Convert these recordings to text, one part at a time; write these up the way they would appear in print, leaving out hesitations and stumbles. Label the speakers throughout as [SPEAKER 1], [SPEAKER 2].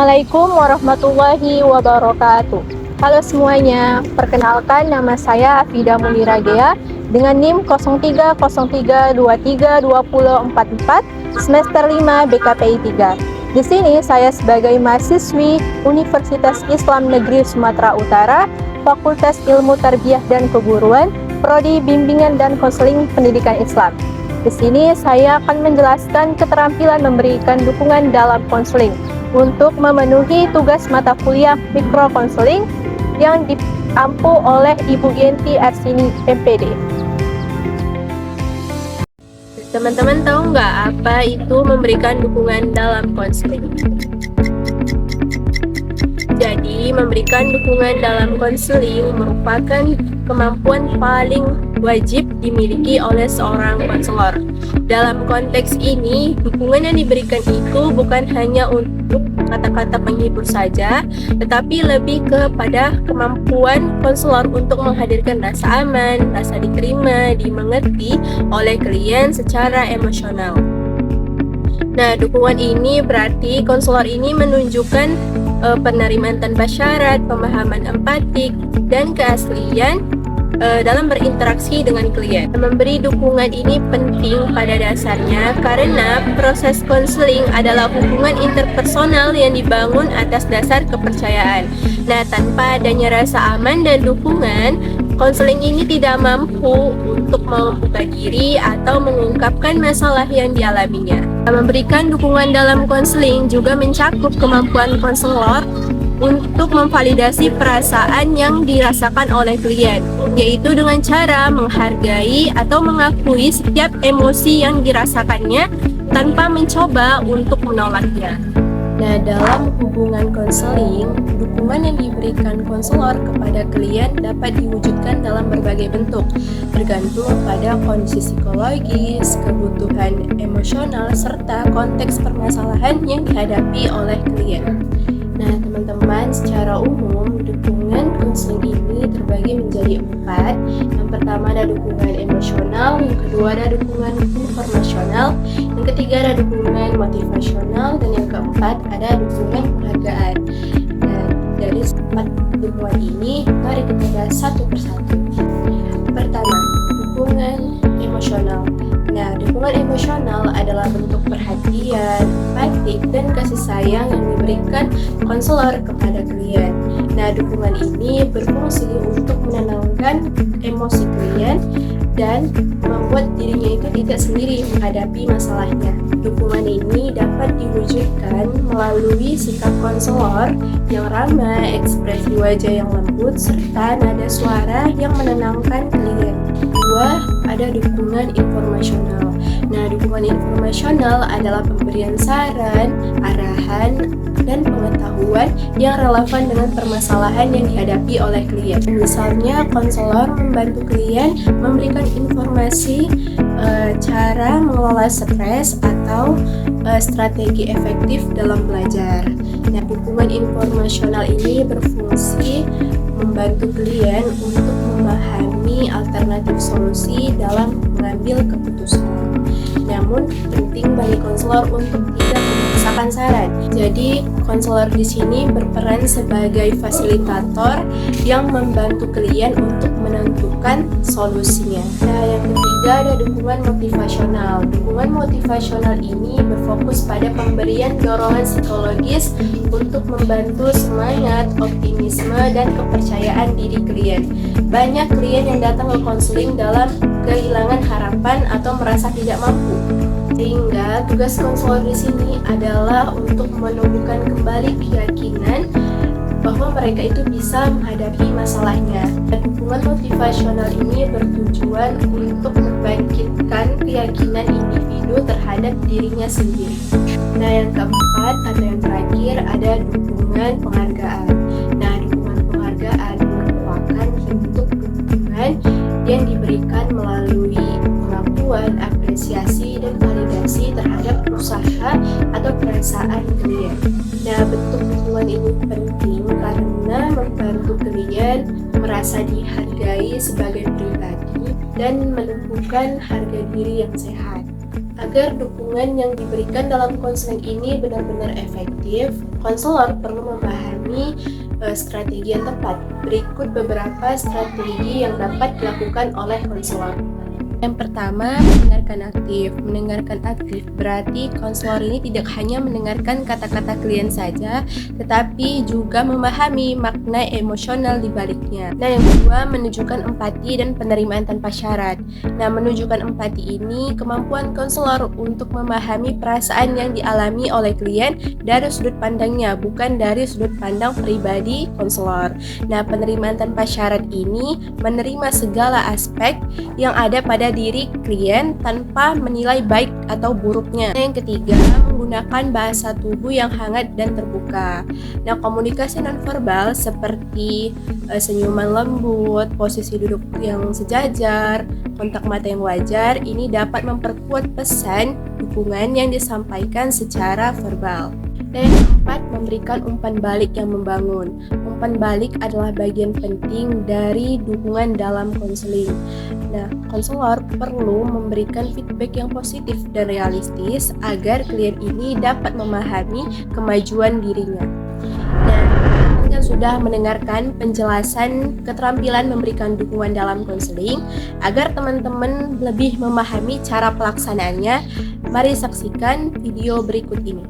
[SPEAKER 1] Assalamualaikum warahmatullahi wabarakatuh. Halo semuanya, perkenalkan nama saya Afida Munira Gea dengan NIM 0303232044 semester 5 BKPI 3. Di sini saya sebagai mahasiswi Universitas Islam Negeri Sumatera Utara, Fakultas Ilmu Tarbiyah dan Keguruan, Prodi Bimbingan dan Konseling Pendidikan Islam. Di sini saya akan menjelaskan keterampilan memberikan dukungan dalam konseling untuk memenuhi tugas mata kuliah mikrokonseling yang diampu oleh Ibu Yenti Arsini MPD. Teman-teman tahu nggak apa itu memberikan dukungan dalam konseling? Jadi, memberikan dukungan dalam konseling merupakan kemampuan paling wajib dimiliki oleh seorang konselor. Dalam konteks ini, dukungan yang diberikan itu bukan hanya untuk kata-kata penghibur saja, tetapi lebih kepada kemampuan konselor untuk menghadirkan rasa aman, rasa diterima, dimengerti oleh klien secara emosional. Nah, dukungan ini berarti konselor ini menunjukkan penerimaan tanpa syarat, pemahaman empatik, dan keaslian dalam berinteraksi dengan klien. Memberi dukungan ini penting pada dasarnya karena proses konseling adalah hubungan interpersonal yang dibangun atas dasar kepercayaan. Nah, tanpa adanya rasa aman dan dukungan, konseling ini tidak mampu untuk membuka diri atau mengungkapkan masalah yang dialaminya. Memberikan dukungan dalam konseling juga mencakup kemampuan konselor untuk memvalidasi perasaan yang dirasakan oleh klien, yaitu dengan cara menghargai atau mengakui setiap emosi yang dirasakannya tanpa mencoba untuk menolaknya. Nah, dalam hubungan konseling, dukungan yang diberikan konselor kepada klien dapat diwujudkan dalam berbagai bentuk, bergantung pada kondisi psikologis, kebutuhan emosional, serta konteks permasalahan yang dihadapi oleh klien. Nah, teman-teman, secara umum dukungan konseling ini terbagi menjadi 4. Yang pertama ada dukungan emosional, yang kedua ada dukungan informasional, yang ketiga ada dukungan motivasional, dan yang keempat ada dukungan penghargaan. Nah, dari 4 dukungan ini, mari kita bahas satu persatu. Pertama, dukungan emosional. Nah, dukungan emosional adalah bentuk perhatian, empatik, dan kasih sayang yang diberikan konselor kepada klien. Nah, dukungan ini berfungsi untuk menenangkan emosi klien dan membuat dirinya itu tidak sendiri menghadapi masalahnya. Dukungan ini dapat diwujudkan melalui sikap konselor yang ramah, ekspresi wajah yang lembut, serta nada suara yang menenangkan klien. 2. Ada dukungan informasional. Nah, dukungan informasional adalah pemberian saran, arahan, dan pengetahuan yang relevan dengan permasalahan yang dihadapi oleh klien. Misalnya, konselor membantu klien memberikan informasi cara mengelola stres atau strategi efektif dalam belajar. Nah, dukungan informasional ini berfungsi membantu klien untuk memahami alternatif solusi dalam mengambil keputusan. Namun, penting bagi konselor untuk tidak memaksakan saran. Jadi, konselor di sini berperan sebagai fasilitator yang membantu klien untuk menentukan solusinya. Nah, yang ketiga ada dukungan motivasional. Dukungan motivasional ini berfokus pada pemberian dorongan psikologis untuk membantu semangat, optimisme, dan kepercayaan diri klien. Banyak klien yang datang ke konseling dalam kehilangan harapan atau merasa tidak mampu. Sehingga tugas konselor di sini adalah untuk menumbuhkan kembali keyakinan bahwa mereka itu bisa menghadapi masalahnya. Dukungan motivasional ini bertujuan untuk membangkitkan keyakinan individu terhadap dirinya sendiri. Nah, yang keempat atau yang terakhir ada dukungan penghargaan. Nah, dukungan penghargaan merupakan bentuk dukungan yang diberikan melalui pengakuan, apresiasi, dan validasi terhadap usaha atau perasaan klien. Nah, bentuk dukungan ini penting karena membantu klien merasa dihargai sebagai pribadi dan menumbuhkan harga diri yang sehat. Agar dukungan yang diberikan dalam konseling ini benar-benar efektif, konselor perlu memahami strategi yang tepat. Berikut beberapa strategi yang dapat dilakukan oleh konselor. Yang pertama, mendengarkan aktif. Mendengarkan aktif berarti konselor ini tidak hanya mendengarkan kata-kata klien saja, tetapi juga memahami makna emosional di baliknya. Nah, yang kedua, menunjukkan empati dan penerimaan tanpa syarat. Nah, menunjukkan empati ini kemampuan konselor untuk memahami perasaan yang dialami oleh klien dari sudut pandangnya, bukan dari sudut pandang pribadi konselor. Nah, penerimaan tanpa syarat ini menerima segala aspek yang ada pada diri klien tanpa menilai baik atau buruknya. Yang ketiga, menggunakan bahasa tubuh yang hangat dan terbuka. Nah, komunikasi nonverbal seperti senyuman lembut, posisi duduk yang sejajar, kontak mata yang wajar, ini dapat memperkuat pesan dukungan yang disampaikan secara verbal. Dan yang keempat, memberikan umpan balik yang membangun. Umpan balik adalah bagian penting dari dukungan dalam konseling. Nah, konselor perlu memberikan feedback yang positif dan realistis agar klien ini dapat memahami kemajuan dirinya. Nah, yang sudah mendengarkan penjelasan keterampilan memberikan dukungan dalam konseling, agar teman-teman lebih memahami cara pelaksanaannya, mari saksikan video berikut ini.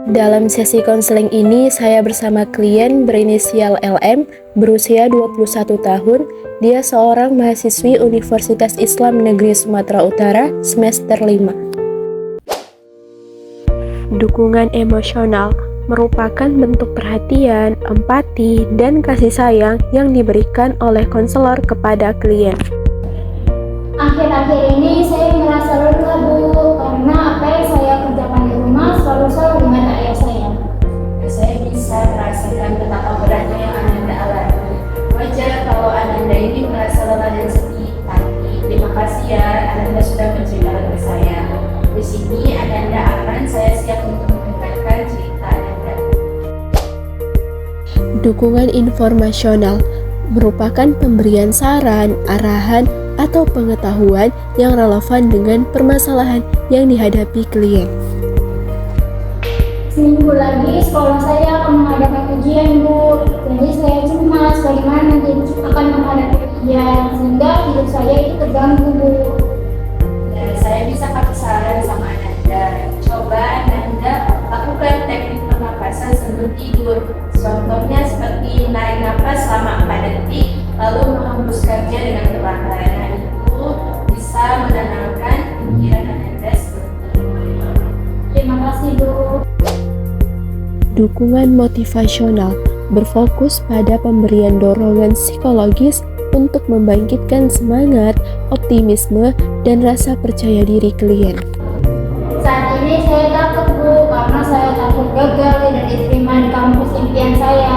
[SPEAKER 1] Dalam sesi konseling ini, saya bersama klien berinisial LM, berusia 21 tahun. Dia seorang mahasiswi Universitas Islam Negeri Sumatera Utara, semester 5. Dukungan emosional merupakan bentuk perhatian, empati, dan kasih sayang yang diberikan oleh konselor kepada klien.
[SPEAKER 2] Akhir-akhir ini saya merasa lelah, Bu, karena apa yang saya kerjakan di rumah selalu salah dengan ayah saya.
[SPEAKER 3] Saya bisa merasakan betapa beratnya yang Ananda alami. Wajar kalau Ananda ini merasa lelah dan sedih, tapi terima kasih ya Ananda sudah menceritakan ke saya. Di sini Ananda aman, saya siap untuk mendengarkan cerita Ananda.
[SPEAKER 1] Dukungan informasional merupakan pemberian saran, arahan, atau pengetahuan yang relevan dengan permasalahan yang dihadapi klien.
[SPEAKER 2] Seminggu lagi sekolah saya akan mengadakan ujian, Bu. Jadi saya cemas bagaimana nanti akan menghadapi ujian, sehingga hidup saya itu terganggu, Bu.
[SPEAKER 3] Dan saya bisa kasih saran sama Ananda. Coba Ananda lakukan teknik pernapasan sebelum tidur. Contohnya seperti menarik napas selama 4 detik, lalu menghembuskannya dengan perlahan. Nah, itu bisa menenangkan pikiran Ananda seperti itu.
[SPEAKER 2] Terima kasih, Bu.
[SPEAKER 1] Dukungan motivasional berfokus pada pemberian dorongan psikologis untuk membangkitkan semangat, optimisme, dan rasa percaya diri klien.
[SPEAKER 2] Saat ini saya takut, Bu, karena saya takut gagal tidak diterima di kampus impian saya.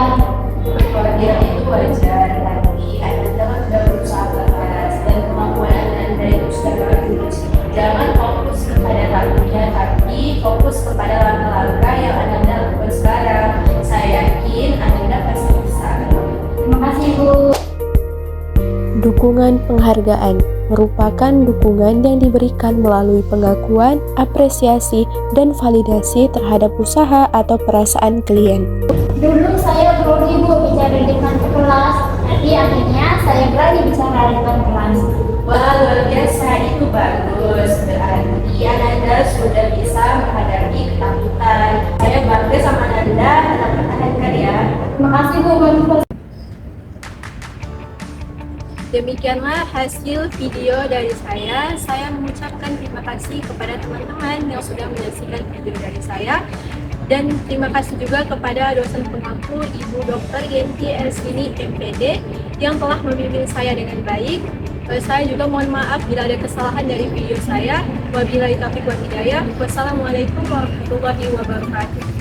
[SPEAKER 3] Kekhawatiran itu wajar, tapi Ananda kan sudah berusaha keras dan kemampuan Ananda itu sudah bagus. Jangan fokus kepada takutnya, tapi fokus kepada langkah-langkah yang Ananda lakukan sekarang. Saya yakin Ananda pasti bisa.
[SPEAKER 2] Terima kasih, Bu.
[SPEAKER 1] Dukungan penghargaan merupakan dukungan yang diberikan melalui pengakuan, apresiasi, dan validasi terhadap usaha atau perasaan klien.
[SPEAKER 2] Dulu saya grogi, Bu, bicara di depan kelas, tapi akhirnya saya berani bicara di depan kelas.
[SPEAKER 3] Wah, luar biasa, itu bagus. Berarti Ananda sudah bisa menghadapi ketakutan. Saya bangga sama Ananda, tetap pertahankan ya.
[SPEAKER 2] Terima kasih, Bu.
[SPEAKER 1] Demikianlah hasil video dari saya. Saya mengucapkan terima kasih kepada teman-teman yang sudah menyaksikan video dari saya. Dan terima kasih juga kepada dosen pengampu Ibu Dr. Yenti Ersini MPD yang telah membimbing saya dengan baik. Saya juga mohon maaf bila ada kesalahan dari video saya. Wabillahi taufiq wal hidayah. Wassalamualaikum warahmatullahi wabarakatuh.